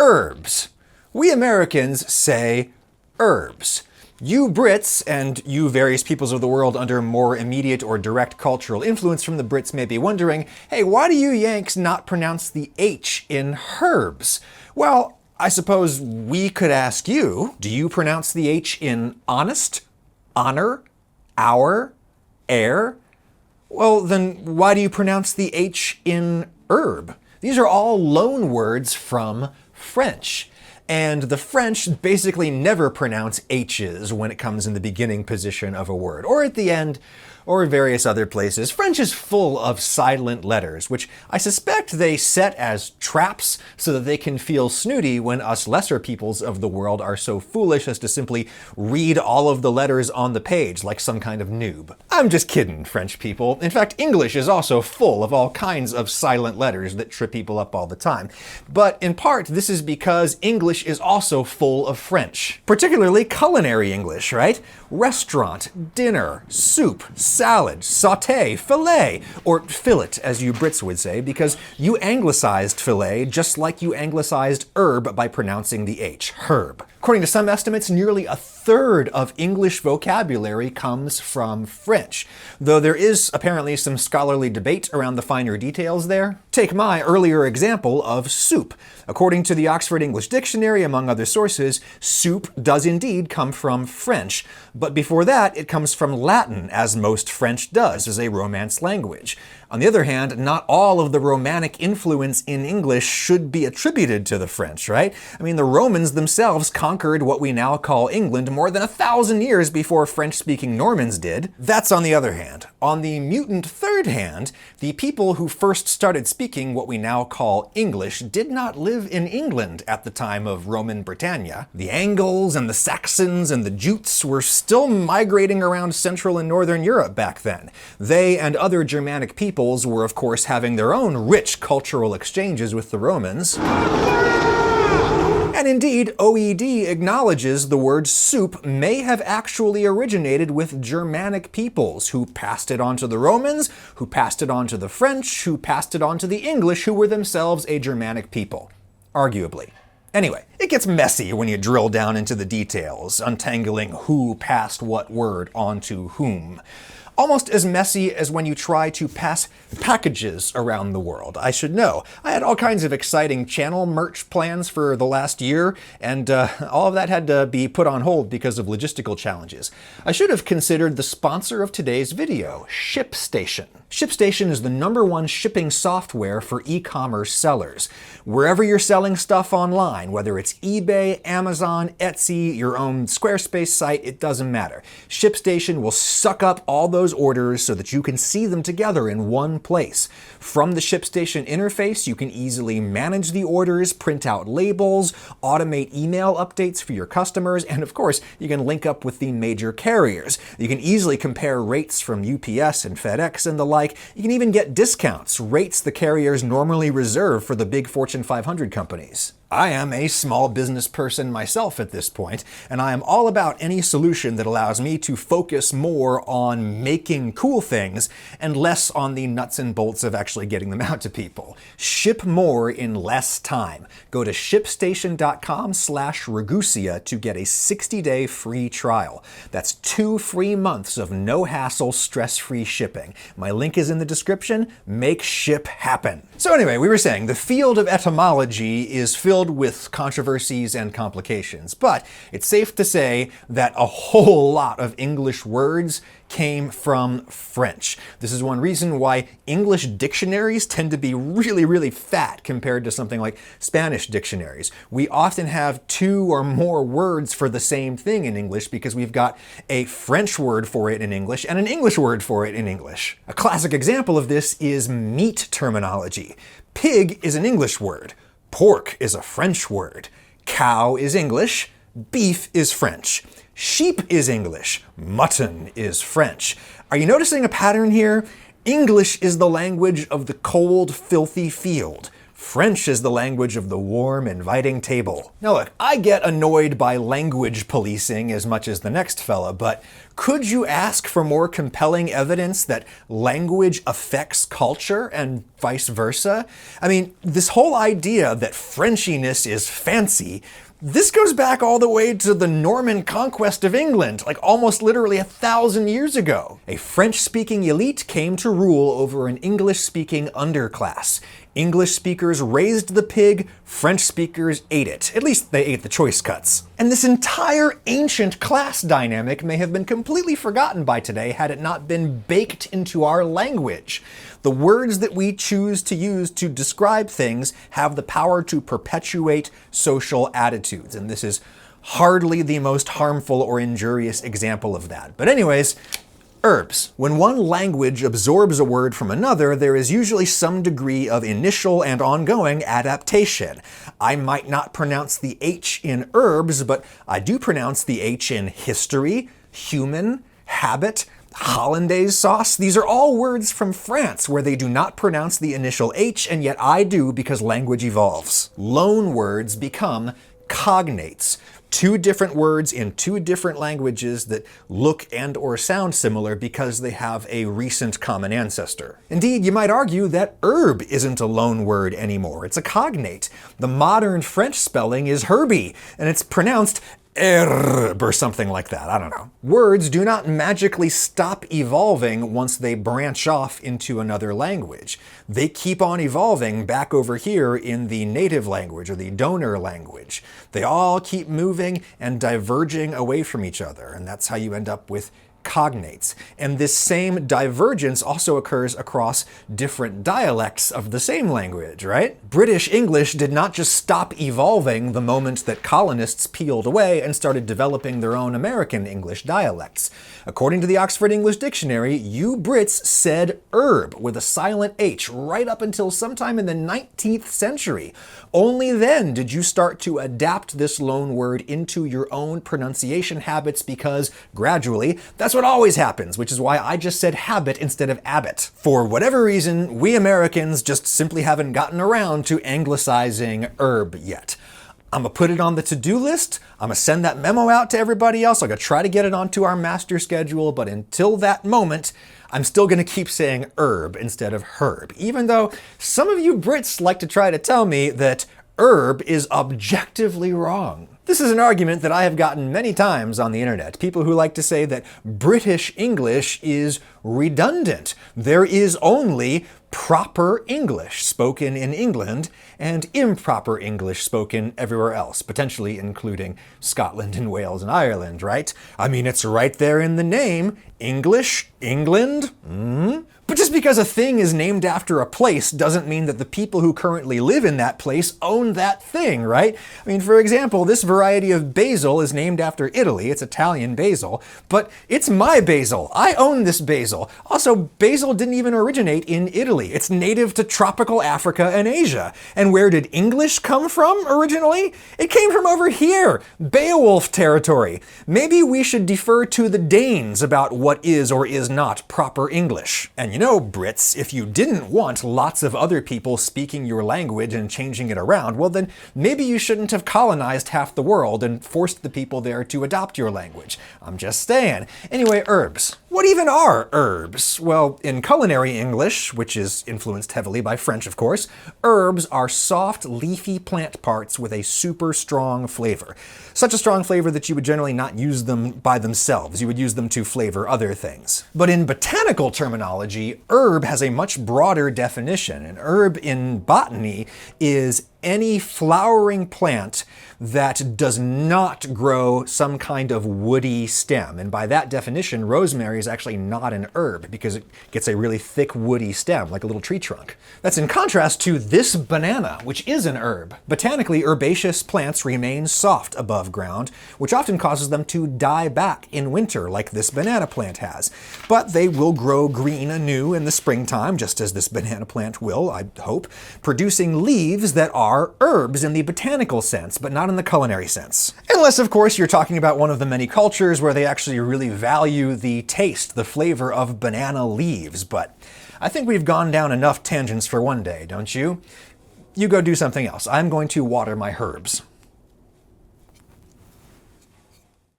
herbs. We Americans say herbs. You Brits, and you various peoples of the world under more immediate or direct cultural influence from the Brits may be wondering, hey, why do you Yanks not pronounce the H in herbs? Well, I suppose we could ask you, do you pronounce the H in honest, honor, hour, air? Well, then why do you pronounce the H in herb? These are all loan words from French. And the French basically never pronounce H's when it comes in the beginning position of a word, or at the end, or various other places. French is full of silent letters, which I suspect they set as traps so that they can feel snooty when us lesser peoples of the world are so foolish as to simply read all of the letters on the page like some kind of noob. I'm just kidding, French people. In fact, English is also full of all kinds of silent letters that trip people up all the time. But in part, this is because English is also full of French. Particularly culinary English, right? Restaurant, dinner, soup, salad, sauté, filet, or fillet, as you Brits would say, because you anglicized filet just like you anglicized herb by pronouncing the H, herb. According to some estimates, nearly a third of English vocabulary comes from French, though there is apparently some scholarly debate around the finer details there. Take my earlier example of soup. According to the Oxford English Dictionary, among other sources, soup does indeed come from French, but before that it comes from Latin, as most French does as a Romance language. On the other hand, not all of the Romantic influence in English should be attributed to the French, right? I mean, the Romans themselves conquered what we now call England more than 1,000 years before French-speaking Normans did. That's on the other hand. On the mutant third hand, the people who first started speaking what we now call English did not live in England at the time of Roman Britannia. The Angles and the Saxons and the Jutes were still migrating around Central and Northern Europe back then. They and other Germanic peoples were, of course, having their own rich cultural exchanges with the Romans. And indeed, OED acknowledges the word soup may have actually originated with Germanic peoples who passed it on to the Romans, who passed it on to the French, who passed it on to the English, who were themselves a Germanic people. Arguably. Anyway, it gets messy when you drill down into the details, untangling who passed what word on to whom. Almost as messy as when you try to pass packages around the world. I should know. I had all kinds of exciting channel merch plans for the last year, and all of that had to be put on hold because of logistical challenges. I should have considered the sponsor of today's video, ShipStation. ShipStation is the #1 shipping software for e-commerce sellers. Wherever you're selling stuff online, whether it's eBay, Amazon, Etsy, your own Squarespace site, it doesn't matter. ShipStation will suck up all those orders so that you can see them together in one place. From the ShipStation interface, you can easily manage the orders, print out labels, automate email updates for your customers, and of course, you can link up with the major carriers. You can easily compare rates from UPS and FedEx and the like. You can even get discounts, rates the carriers normally reserve for the big Fortune 500 companies. I am a small business person myself at this point, and I am all about any solution that allows me to focus more on making cool things and less on the nuts and bolts of actually getting them out to people. Ship more in less time. Go to shipstation.com/Ragusia to get a 60-day free trial. That's 2 free months of no-hassle, stress-free shipping. My link is in the description. Make ship happen. So anyway, we were saying the field of etymology is filled with controversies and complications, but it's safe to say that a whole lot of English words came from French. This is one reason why English dictionaries tend to be really, really fat compared to something like Spanish dictionaries. We often have 2 or more words for the same thing in English because we've got a French word for it in English and an English word for it in English. A classic example of this is meat terminology. Pig is an English word. Pork is a French word. Cow is English. Beef is French. Sheep is English. Mutton is French. Are you noticing a pattern here? English is the language of the cold, filthy field. French is the language of the warm, inviting table. Now look, I get annoyed by language policing as much as the next fella, but could you ask for more compelling evidence that language affects culture and vice versa? I mean, this whole idea that Frenchiness is fancy, this goes back all the way to the Norman conquest of England, like almost literally 1,000 years ago. A French-speaking elite came to rule over an English-speaking underclass. English speakers raised the pig, French speakers ate it. At least they ate the choice cuts. And this entire ancient class dynamic may have been completely forgotten by today had it not been baked into our language. The words that we choose to use to describe things have the power to perpetuate social attitudes, and this is hardly the most harmful or injurious example of that. But anyways, herbs. When one language absorbs a word from another, there is usually some degree of initial and ongoing adaptation. I might not pronounce the H in herbs, but I do pronounce the H in history, human, habit, hollandaise sauce. These are all words from France where they do not pronounce the initial H, and yet I do because language evolves. Loan words become cognates. Two different words in two different languages that look and or sound similar because they have a recent common ancestor. Indeed, you might argue that herb isn't a loan word anymore. It's a cognate. The modern French spelling is Herbie, and it's pronounced herb or something like that. I don't know. Words do not magically stop evolving once they branch off into another language. They keep on evolving back over here in the native language or the donor language. They all keep moving and diverging away from each other, and that's how you end up with cognates. And this same divergence also occurs across different dialects of the same language, right? British English did not just stop evolving the moment that colonists peeled away and started developing their own American English dialects. According to the Oxford English Dictionary, you Brits said herb with a silent H right up until sometime in the 19th century. Only then did you start to adapt this loan word into your own pronunciation habits because, gradually, that's what always happens, which is why I just said habit instead of abbot. For whatever reason, we Americans just simply haven't gotten around to anglicizing herb yet. I'm gonna put it on the to-do list. I'm gonna send that memo out to everybody else. I'm gonna try to get it onto our master schedule, but until that moment, I'm still gonna keep saying herb instead of herb, even though some of you Brits like to try to tell me that herb is objectively wrong. This is an argument that I have gotten many times on the internet. People who like to say that British English is redundant. There is only proper English spoken in England and improper English spoken everywhere else, potentially including Scotland and Wales and Ireland, right? I mean, it's right there in the name. English, England. But just because a thing is named after a place doesn't mean that the people who currently live in that place own that thing, right? I mean, for example, this variety of basil is named after Italy. It's Italian basil, but it's my basil. I own this basil. Also, basil didn't even originate in Italy. It's native to tropical Africa and Asia. And where did English come from originally? It came from over here, Beowulf territory. Maybe we should defer to the Danes about what is or is not proper English. And you know, Brits, if you didn't want lots of other people speaking your language and changing it around, well then maybe you shouldn't have colonized half the world and forced the people there to adopt your language. I'm just saying. Anyway, herbs. What even are herbs? Well, in culinary English, which is influenced heavily by French, of course, herbs are soft, leafy plant parts with a super strong flavor. Such a strong flavor that you would generally not use them by themselves. You would use them to flavor other things. But in botanical terminology, herb has a much broader definition. An herb in botany is any flowering plant that does not grow some kind of woody stem. And by that definition, rosemary is actually not an herb because it gets a really thick woody stem, like a little tree trunk. That's in contrast to this banana, which is an herb. Botanically, herbaceous plants remain soft above ground, which often causes them to die back in winter, like this banana plant has. But they will grow green anew in the springtime, just as this banana plant will, I hope, producing leaves that are herbs in the botanical sense, but not in the culinary sense. Unless, of course, you're talking about one of the many cultures where they actually really value the taste, the flavor of banana leaves. But I think we've gone down enough tangents for one day, don't you? you go do something else. I'm going to water my herbs.